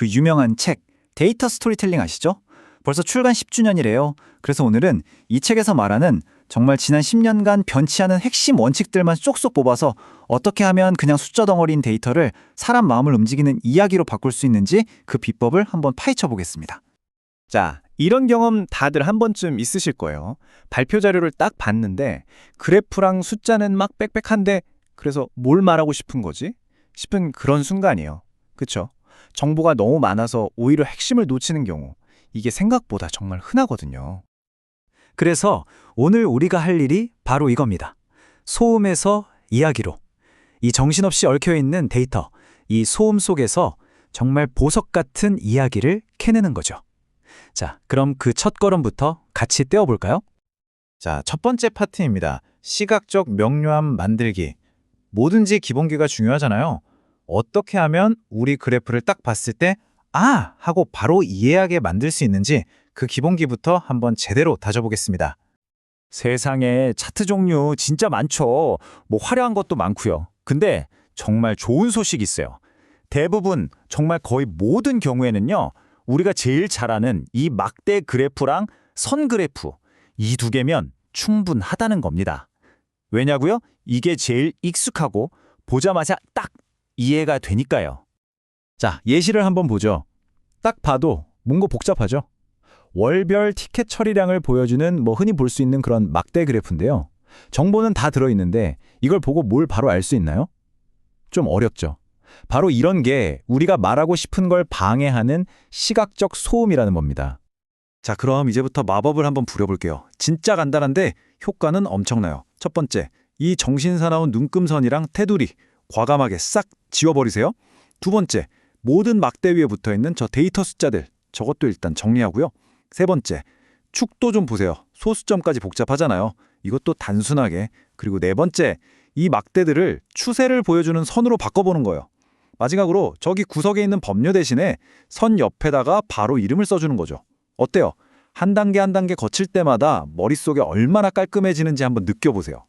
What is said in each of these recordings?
그 유명한 책 데이터 스토리텔링 아시죠? 벌써 출간 10주년이래요. 그래서 오늘은 이 책에서 말하는 정말 지난 10년간 변치 않은 핵심 원칙들만 쏙쏙 뽑아서 어떻게 하면 그냥 숫자 덩어리인 데이터를 사람 마음을 움직이는 이야기로 바꿀 수 있는지 그 비법을 한번 파헤쳐 보겠습니다. 자, 이런 경험 다들 한 번쯤 있으실 거예요. 발표 자료를 딱 봤는데 그래프랑 숫자는 막 빽빽한데 그래서 뭘 말하고 싶은 거지? 싶은 그런 순간이에요. 그쵸? 정보가 너무 많아서 오히려 핵심을 놓치는 경우. 이게 생각보다 정말 흔하거든요. 그래서 오늘 우리가 할 일이 바로 이겁니다. 소음에서 이야기로. 이 정신없이 얽혀있는 데이터, 이 소음 속에서 정말 보석 같은 이야기를 캐내는 거죠. 자, 그럼 그 첫 걸음부터 같이 떼어볼까요? 자, 첫 번째 파트입니다. 시각적 명료함 만들기. 뭐든지 기본기가 중요하잖아요. 어떻게 하면 우리 그래프를 딱 봤을 때 아! 하고 바로 이해하게 만들 수 있는지 그 기본기부터 한번 제대로 다져보겠습니다. 세상에 차트 종류 진짜 많죠. 뭐 화려한 것도 많고요. 근데 정말 좋은 소식이 있어요. 대부분 정말 거의 모든 경우에는요. 우리가 제일 잘 아는 이 막대 그래프랑 선 그래프 이 두 개면 충분하다는 겁니다. 왜냐고요? 이게 제일 익숙하고 보자마자 딱 이해가 되니까요. 자, 예시를 한번 보죠. 딱 봐도 뭔가 복잡하죠? 월별 티켓 처리량을 보여주는 흔히 볼 수 있는 그런 막대 그래프인데요. 정보는 다 들어있는데 이걸 보고 뭘 바로 알 수 있나요? 좀 어렵죠. 바로 이런 게 우리가 말하고 싶은 걸 방해하는 시각적 소음이라는 겁니다. 자, 그럼 이제부터 마법을 한번 부려볼게요. 진짜 간단한데 효과는 엄청나요. 첫 번째, 이 정신사나운 눈금선이랑 테두리 과감하게 싹 지워버리세요. 두 번째, 모든 막대 위에 붙어있는 저 데이터 숫자들 저것도 일단 정리하고요. 세 번째, 축도 좀 보세요. 소수점까지 복잡하잖아요. 이것도 단순하게. 그리고 네 번째, 이 막대들을 추세를 보여주는 선으로 바꿔보는 거예요. 마지막으로 저기 구석에 있는 법료 대신에 선 옆에다가 바로 이름을 써주는 거죠. 어때요? 한 단계 한 단계 거칠 때마다 머릿속에 얼마나 깔끔해지는지 한번 느껴보세요.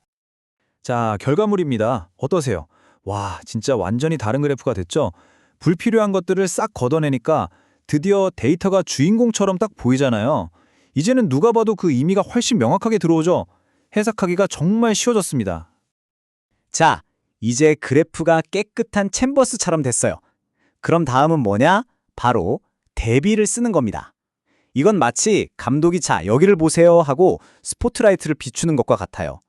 자, 결과물입니다. 어떠세요? 와, 진짜 완전히 다른 그래프가 됐죠? 불필요한 것들을 싹 걷어내니까 드디어 데이터가 주인공처럼 딱 보이잖아요. 이제는 누가 봐도 그 의미가 훨씬 명확하게 들어오죠? 해석하기가 정말 쉬워졌습니다. 자, 이제 그래프가 깨끗한 캔버스처럼 됐어요. 그럼 다음은 뭐냐? 바로 대비를 쓰는 겁니다. 이건 마치 감독이 자, 여기를 보세요 하고 스포트라이트를 비추는 것과 같아요.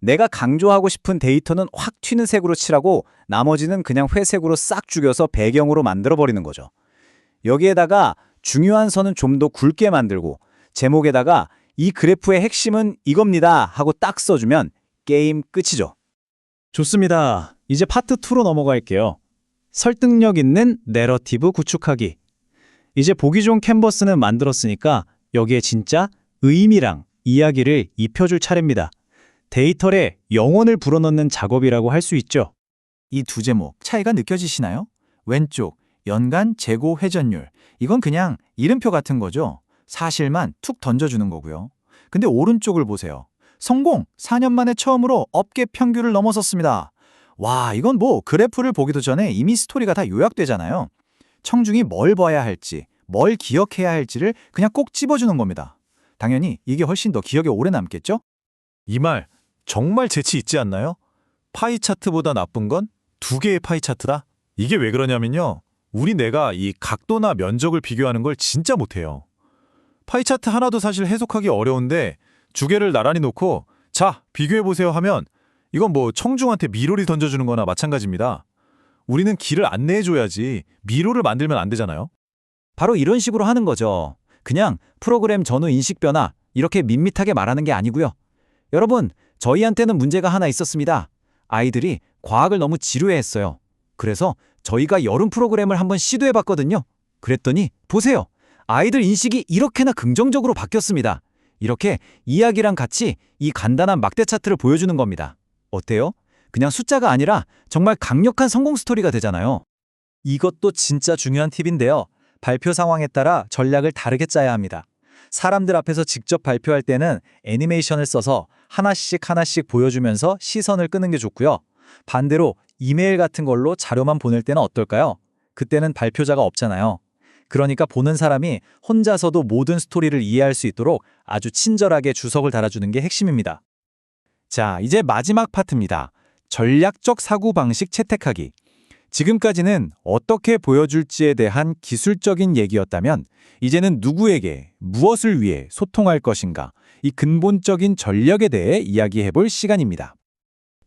내가 강조하고 싶은 데이터는 확 튀는 색으로 칠하고 나머지는 그냥 회색으로 싹 죽여서 배경으로 만들어버리는 거죠. 여기에다가 중요한 선은 좀 더 굵게 만들고 제목에다가 이 그래프의 핵심은 이겁니다 하고 딱 써주면 게임 끝이죠. 좋습니다. 이제 파트 2로 넘어갈게요. 설득력 있는 내러티브 구축하기. 이제 보기 좋은 캔버스는 만들었으니까 여기에 진짜 의미랑 이야기를 입혀줄 차례입니다. 데이터에 영혼을 불어넣는 작업이라고 할 수 있죠. 이 두 제목 차이가 느껴지시나요? 왼쪽 연간 재고 회전율 이건 그냥 이름표 같은 거죠. 사실만 툭 던져주는 거고요. 근데 오른쪽을 보세요. 성공! 4년 만에 처음으로 업계 평균을 넘어섰습니다. 와, 이건 뭐 그래프를 보기도 전에 이미 스토리가 다 요약되잖아요. 청중이 뭘 봐야 할지, 뭘 기억해야 할지를 그냥 꼭 찝어주는 겁니다. 당연히 이게 훨씬 더 기억에 오래 남겠죠? 이 말 정말 재치 있지 않나요? 파이 차트보다 나쁜 건 두 개의 파이 차트다? 이게 왜 그러냐면요. 우리 뇌가 이 각도나 면적을 비교하는 걸 진짜 못해요. 파이 차트 하나도 사실 해석하기 어려운데 두 개를 나란히 놓고 자, 비교해보세요 하면 이건 뭐 청중한테 미로를 던져주는 거나 마찬가지입니다. 우리는 길을 안내해줘야지 미로를 만들면 안 되잖아요. 바로 이런 식으로 하는 거죠. 그냥 프로그램 전후 인식 변화 이렇게 밋밋하게 말하는 게 아니고요. 여러분, 저희한테는 문제가 하나 있었습니다. 아이들이 과학을 너무 지루해했어요. 그래서 저희가 여름 프로그램을 한번 시도해봤거든요. 그랬더니 보세요. 아이들 인식이 이렇게나 긍정적으로 바뀌었습니다. 이렇게 이야기랑 같이 이 간단한 막대 차트를 보여주는 겁니다. 어때요? 그냥 숫자가 아니라 정말 강력한 성공 스토리가 되잖아요. 이것도 진짜 중요한 팁인데요. 발표 상황에 따라 전략을 다르게 짜야 합니다. 사람들 앞에서 직접 발표할 때는 애니메이션을 써서 하나씩 보여주면서 시선을 끄는 게 좋고요. 반대로 이메일 같은 걸로 자료만 보낼 때는 어떨까요? 그때는 발표자가 없잖아요. 그러니까 보는 사람이 혼자서도 모든 스토리를 이해할 수 있도록 아주 친절하게 주석을 달아주는 게 핵심입니다. 자, 이제 마지막 파트입니다. 전략적 사고방식 채택하기. 지금까지는 어떻게 보여줄지에 대한 기술적인 얘기였다면 이제는 누구에게, 무엇을 위해 소통할 것인가, 이 근본적인 전략에 대해 이야기해볼 시간입니다.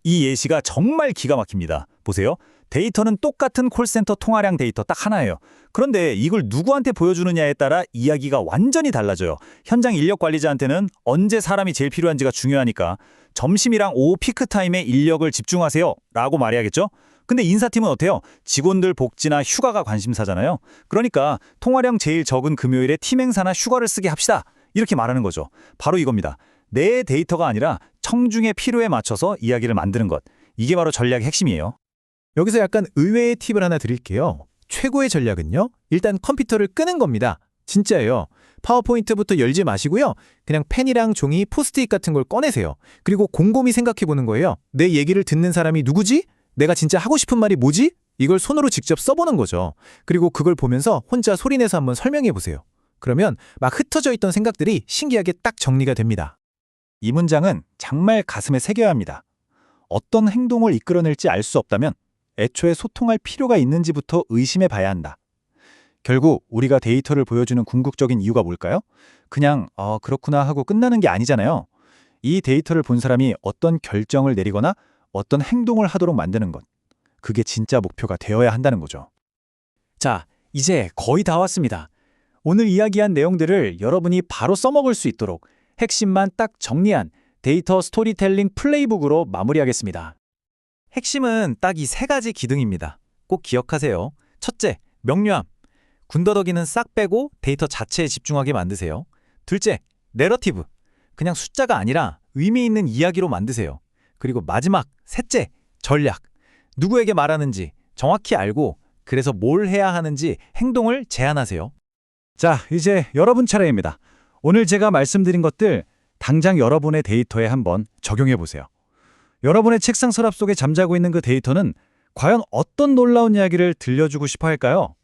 이 예시가 정말 기가 막힙니다. 보세요. 데이터는 똑같은 콜센터 통화량 데이터 딱 하나예요. 그런데 이걸 누구한테 보여주느냐에 따라 이야기가 완전히 달라져요. 현장 인력 관리자한테는 언제 사람이 제일 필요한지가 중요하니까 점심이랑 오후 피크 타임에 인력을 집중하세요 라고 말해야겠죠? 근데 인사팀은 어때요? 직원들 복지나 휴가가 관심사잖아요. 그러니까 통화량 제일 적은 금요일에 팀 행사나 휴가를 쓰게 합시다. 이렇게 말하는 거죠. 바로 이겁니다. 내 데이터가 아니라 청중의 필요에 맞춰서 이야기를 만드는 것. 이게 바로 전략의 핵심이에요. 여기서 약간 의외의 팁을 하나 드릴게요. 최고의 전략은요. 일단 컴퓨터를 끄는 겁니다. 진짜예요. 파워포인트부터 열지 마시고요. 그냥 펜이랑 종이, 포스트잇 같은 걸 꺼내세요. 그리고 곰곰이 생각해 보는 거예요. 내 얘기를 듣는 사람이 누구지? 내가 진짜 하고 싶은 말이 뭐지? 이걸 손으로 직접 써보는 거죠. 그리고 그걸 보면서 혼자 소리내서 한번 설명해 보세요. 그러면 막 흩어져 있던 생각들이 신기하게 딱 정리가 됩니다. 이 문장은 정말 가슴에 새겨야 합니다. 어떤 행동을 이끌어낼지 알 수 없다면 애초에 소통할 필요가 있는지부터 의심해 봐야 한다. 결국 우리가 데이터를 보여주는 궁극적인 이유가 뭘까요? 그냥 그렇구나 하고 끝나는 게 아니잖아요. 이 데이터를 본 사람이 어떤 결정을 내리거나 어떤 행동을 하도록 만드는 것. 그게 진짜 목표가 되어야 한다는 거죠. 자, 이제 거의 다 왔습니다. 오늘 이야기한 내용들을 여러분이 바로 써먹을 수 있도록 핵심만 딱 정리한 데이터 스토리텔링 플레이북으로 마무리하겠습니다. 핵심은 딱 이 세 가지 기둥입니다. 꼭 기억하세요. 첫째, 명료함. 군더더기는 싹 빼고 데이터 자체에 집중하게 만드세요. 둘째, 내러티브. 그냥 숫자가 아니라 의미 있는 이야기로 만드세요. 그리고 마지막, 셋째, 전략. 누구에게 말하는지 정확히 알고 그래서 뭘 해야 하는지 행동을 제안하세요. 자, 이제 여러분 차례입니다. 오늘 제가 말씀드린 것들 당장 여러분의 데이터에 한번 적용해 보세요. 여러분의 책상 서랍 속에 잠자고 있는 그 데이터는 과연 어떤 놀라운 이야기를 들려주고 싶어 할까요?